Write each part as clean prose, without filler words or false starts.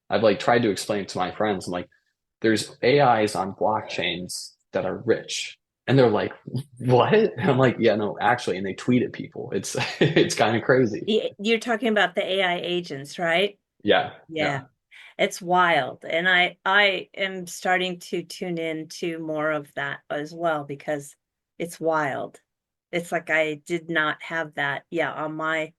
I've like tried to explain to my friends, I'm like, there's AIs on blockchains that are rich. And they're like, what? And I'm like, yeah, no, actually. And they tweet at people. It's it's kind of crazy. You're talking about the AI agents, right? Yeah, Yeah. yeah. It's wild. And I am starting to tune in to more of that as well because it's wild. It's like I did not have that, yeah, on my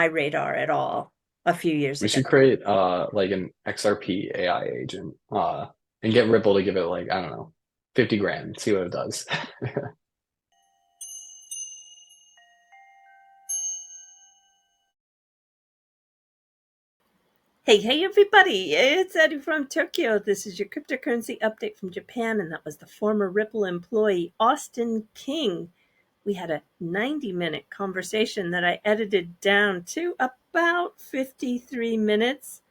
radar at all a few years We ago. should create like an XRP AI agent and get Ripple to give it like, I don't know, 50 grand, see what it does. Hey, everybody, it's Eddie from Tokyo. This is your cryptocurrency update from Japan, and that was the former Ripple employee, Austin King. We had a 90-minute conversation that I edited down to about 53 minutes.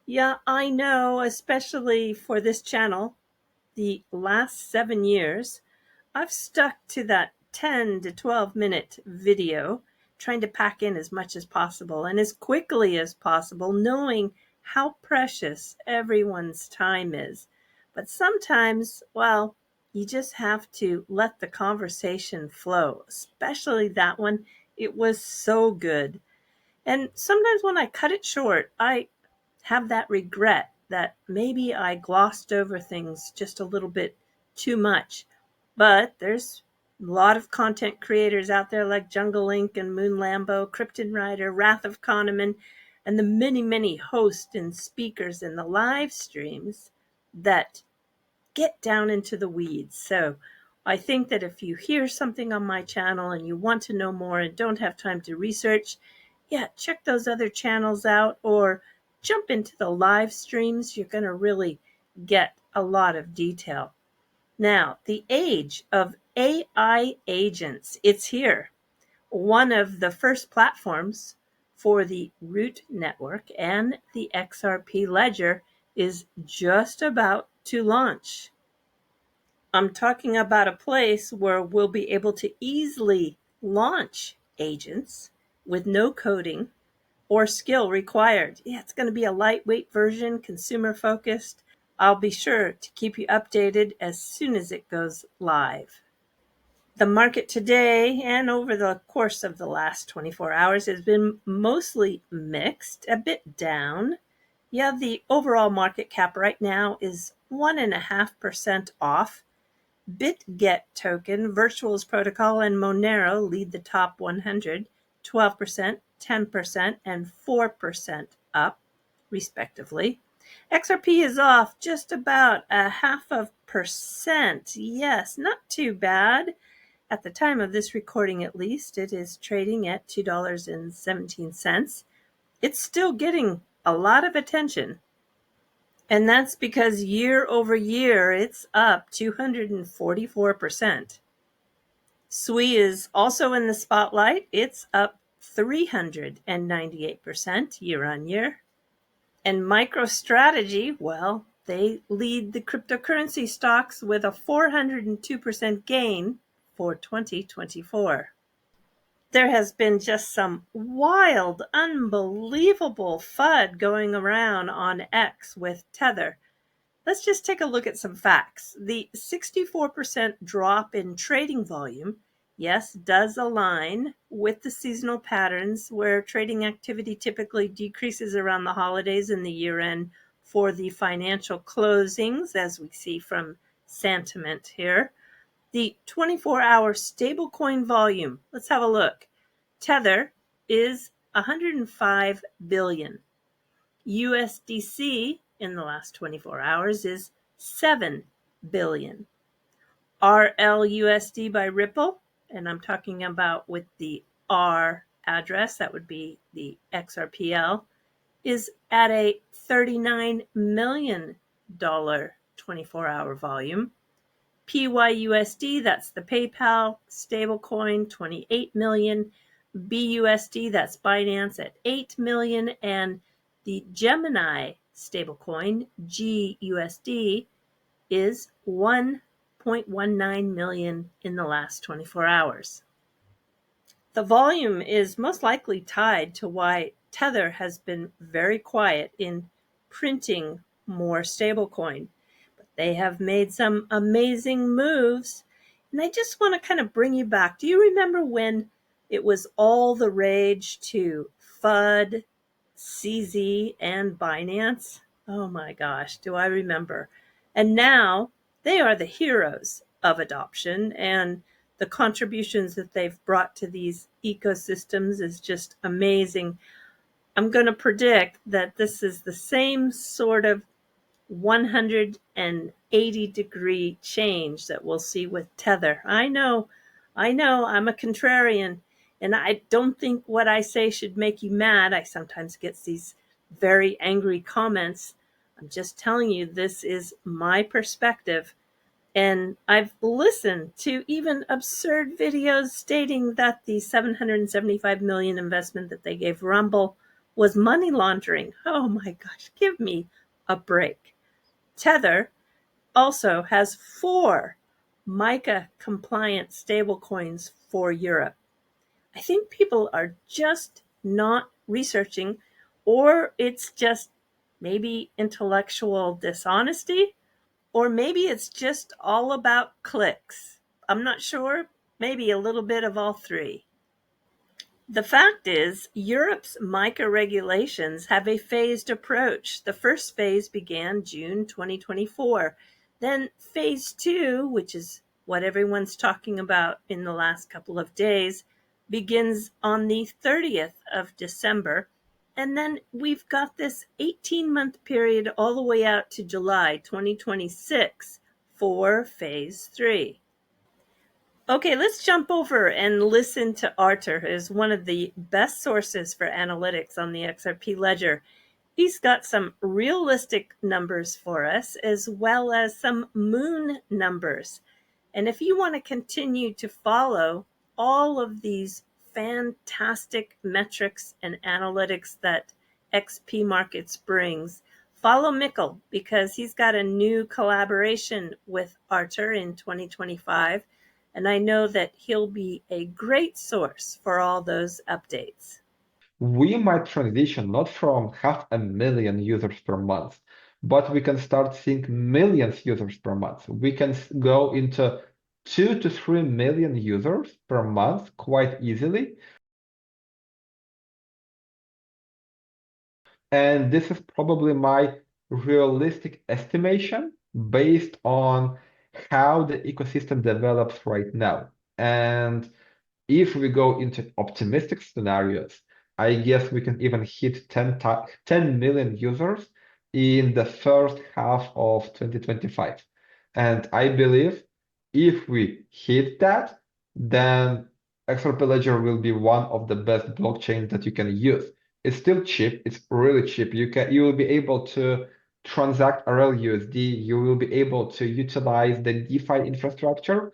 Yeah, I know, especially for this channel, the last 7 years, I've stuck to that 10 to 12-minute video, trying to pack in as much as possible and as quickly as possible, knowing how precious everyone's time is. But sometimes, well, you just have to let the conversation flow, especially that one. It was so good. And sometimes when I cut it short, I have that regret that maybe I glossed over things just a little bit too much. But there's a lot of content creators out there like Jungle Link and Moon Lambo, Krypton Rider, Wrath of Kahneman, and the many, many hosts and speakers in the live streams that get down into the weeds. So I think that if you hear something on my channel and you want to know more and don't have time to research, yeah, check those other channels out or jump into the live streams. You're going to really get a lot of detail. Now, the age of AI agents, it's here. One of the first platforms for the Root network and the XRP ledger is just about to launch. I'm talking about a place where we'll be able to easily launch agents with no coding or skill required. Yeah, it's going to be a lightweight version, consumer focused. I'll be sure to keep you updated as soon as it goes live. The market today and over the course of the last 24 hours has been mostly mixed, a bit down. Yeah, the overall market cap right now is 1.5% off. BitGet token, Virtuals Protocol, and Monero lead the top 100, 12%, 10%, and 4% up, respectively. XRP is off just about a half of percent. Yes, not too bad. At the time of this recording, at least, it is trading at $2.17. It's still getting a lot of attention. And that's because year over year, it's up 244%. SUI is also in the spotlight. It's up 398% year on year. And MicroStrategy, well, they lead the cryptocurrency stocks with a 402% gain for 2024. There has been just some wild, unbelievable FUD going around on X with Tether. Let's just take a look at some facts. The 64% drop in trading volume, yes, does align with the seasonal patterns where trading activity typically decreases around the holidays and the year end for the financial closings, as we see from sentiment here. The 24-hour stablecoin volume, let's have a look. Tether is 105 billion. USDC in the last 24 hours is 7 billion. RLUSD by Ripple, and I'm talking about with the R address, that would be the XRPL, is at a $39 million 24-hour volume. PYUSD, that's the PayPal stablecoin, 28 million. BUSD, that's Binance at 8 million. And the Gemini stablecoin, GUSD, is 1.19 million in the last 24 hours. The volume is most likely tied to why Tether has been very quiet in printing more stablecoin. But they have made some amazing moves. And I just want to kind of bring you back. Do you remember when it was all the rage to FUD, CZ, and Binance? Oh my gosh, do I remember. And now they are the heroes of adoption, and the contributions that they've brought to these ecosystems is just amazing. I'm going to predict that this is the same sort of 180-degree change that we'll see with Tether. I know, I'm a contrarian, and I don't think what I say should make you mad. I sometimes get these very angry comments. I'm just telling you, this is my perspective. And I've listened to even absurd videos stating that the 775 million investment that they gave Rumble was money laundering. Oh my gosh, give me a break. Tether also has 4 MICA compliant stablecoins for Europe. I think people are just not researching, or it's just maybe intellectual dishonesty, or maybe it's just all about clicks. I'm not sure. Maybe a little bit of all three. The fact is, Europe's MICA regulations have a phased approach. The first phase began June 2024. Then phase 2, which is what everyone's talking about in the last couple of days, begins on the 30th of December. And then we've got this 18-month period all the way out to July 2026 for phase 3. Okay, let's jump over and listen to Arthur, who's one of the best sources for analytics on the XRP ledger. He's got some realistic numbers for us, as well as some moon numbers. And if you want to continue to follow all of these fantastic metrics and analytics that XP Markets brings, follow Mikkel, because he's got a new collaboration with Arthur in 2025. And I know that he'll be a great source for all those updates. We might transition not from 500,000 users per month, but we can start seeing millions users per month. We can go into 2 to 3 million users per month quite easily. And this is probably my realistic estimation based on how the ecosystem develops right now. And if we go into optimistic scenarios, I guess we can even hit 10 million users in the first half of 2025. And I believe if we hit that, then XRP Ledger will be one of the best blockchains that you can use. It's still cheap. It's really cheap. You will be able to transact RLUSD. You will be able to utilize the DeFi infrastructure,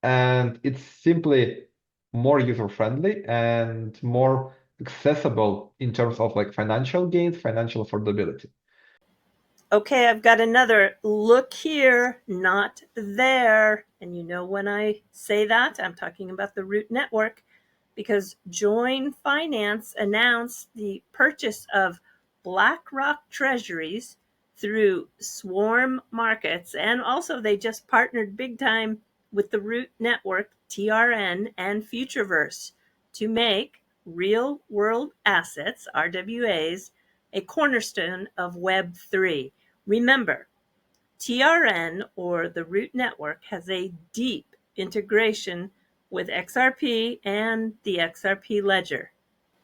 and it's simply more user-friendly and more accessible in terms of like financial gains, financial affordability. Okay, I've got another look here, not there. And you know when I say that, I'm talking about the Root Network, because Join Finance announced the purchase of BlackRock treasuries through Swarm Markets. And also they just partnered big time with the Root Network, TRN, and Futureverse to make real world assets, RWAs, a cornerstone of Web3. Remember, TRN, or the Root Network, has a deep integration with XRP and the XRP ledger.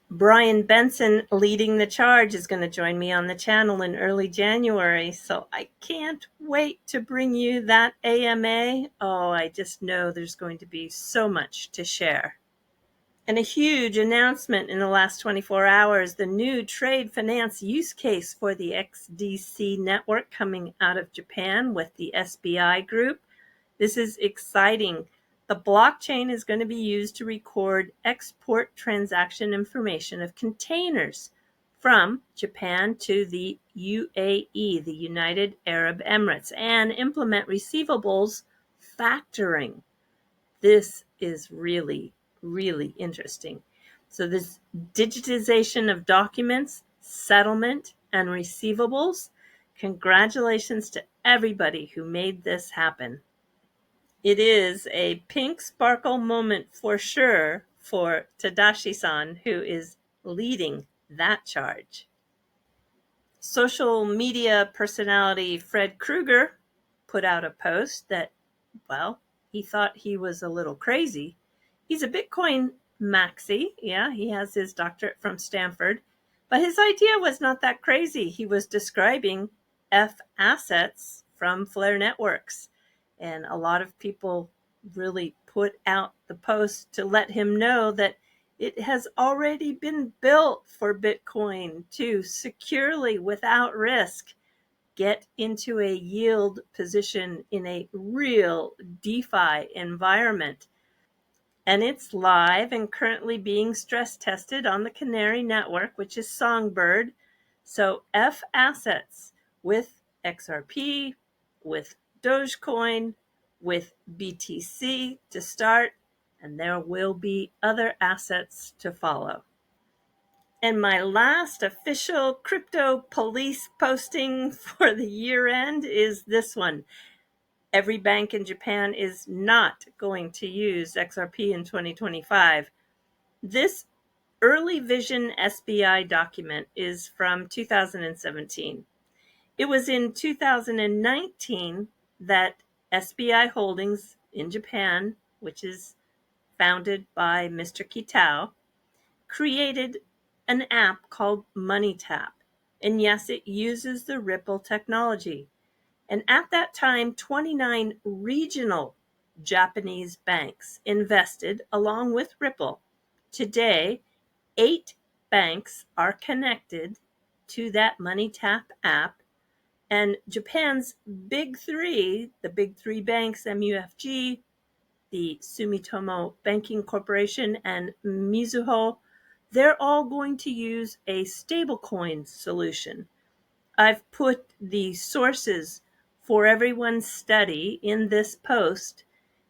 Brian Benson, leading the charge, is going to join me on the channel in early January, so I can't wait to bring you that AMA. Oh, I just know there's going to be so much to share. And a huge announcement in the last 24 hours, the new trade finance use case for the XDC network coming out of Japan with the SBI group. This is exciting. The blockchain is going to be used to record export transaction information of containers from Japan to the UAE, the United Arab Emirates, and implement receivables factoring. This is really, interesting. So this digitization of documents, settlement, and receivables. Congratulations to everybody who made this happen. It is a pink sparkle moment for sure for Tadashi-san, who is leading that charge. Social media personality Fred Krueger put out a post that, well, he thought he was a little crazy. He's a Bitcoin maxi. Yeah, he has his doctorate from Stanford. But his idea was not that crazy. He was describing F assets from Flare Networks. And a lot of people really put out the post to let him know that it has already been built for Bitcoin to securely, without risk, get into a yield position in a real DeFi environment. And it's live and currently being stress tested on the Canary network, which is Songbird. So F assets with XRP, with Dogecoin, with BTC to start, and there will be other assets to follow. And my last official crypto police posting for the year end is this one. Every bank in Japan is not going to use XRP in 2025. This early vision SBI document is from 2017. It was in 2019 that SBI Holdings in Japan, which is founded by Mr. Kitao, created an app called MoneyTap. And yes, it uses the Ripple technology. And at that time, 29 regional Japanese banks invested along with Ripple. Today, 8 banks are connected to that MoneyTap app. And Japan's big three, the big three banks, MUFG, the Sumitomo Banking Corporation, and Mizuho, they're all going to use a stablecoin solution. I've put the sources for everyone's study in this post,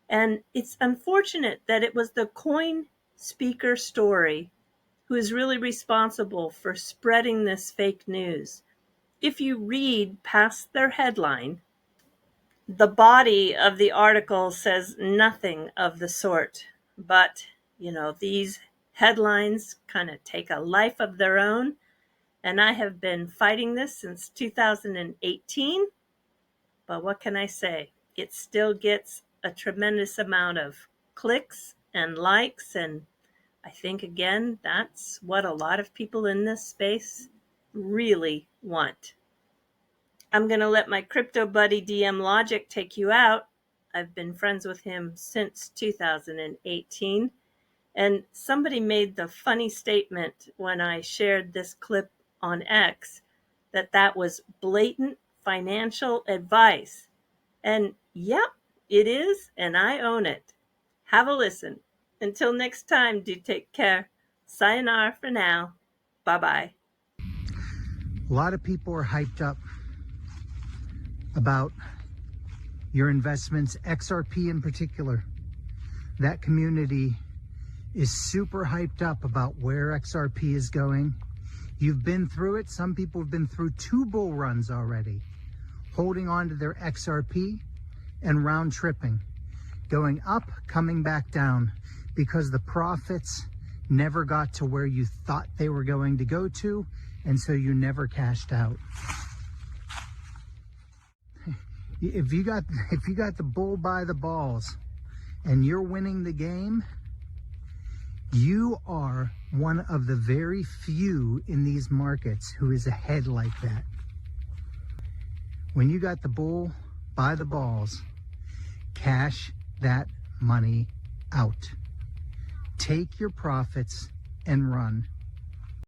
and it's unfortunate that it was the Coin Speaker Story who is really responsible for spreading this fake news. If you read past their headline, the body of the article says nothing of the sort, but these headlines kind of take a life of their own. And I have been fighting this since 2018. But what can I say? It still gets a tremendous amount of clicks and likes. And I think, again, that's what a lot of people in this space really want. I'm going to let my crypto buddy DM Logic take you out. I've been friends with him since 2018. And somebody made the funny statement when I shared this clip on X that was blatant financial advice. And yep, it is, and I own it. Have a listen. Until next time, do take care. Sayonara for now. Bye-bye. A lot of people are hyped up about your investments, XRP in particular. That community is super hyped up about where XRP is going. You've been through it. Some people have been through 2 bull runs already, holding on to their XRP and round tripping, going up, coming back down, because the profits never got to where you thought they were going to go to, and so you never cashed out. If you got the bull by the balls and you're winning the game, you are one of the very few in these markets who is ahead like that. When you got the bull by the balls, cash that money out. Take your profits and run.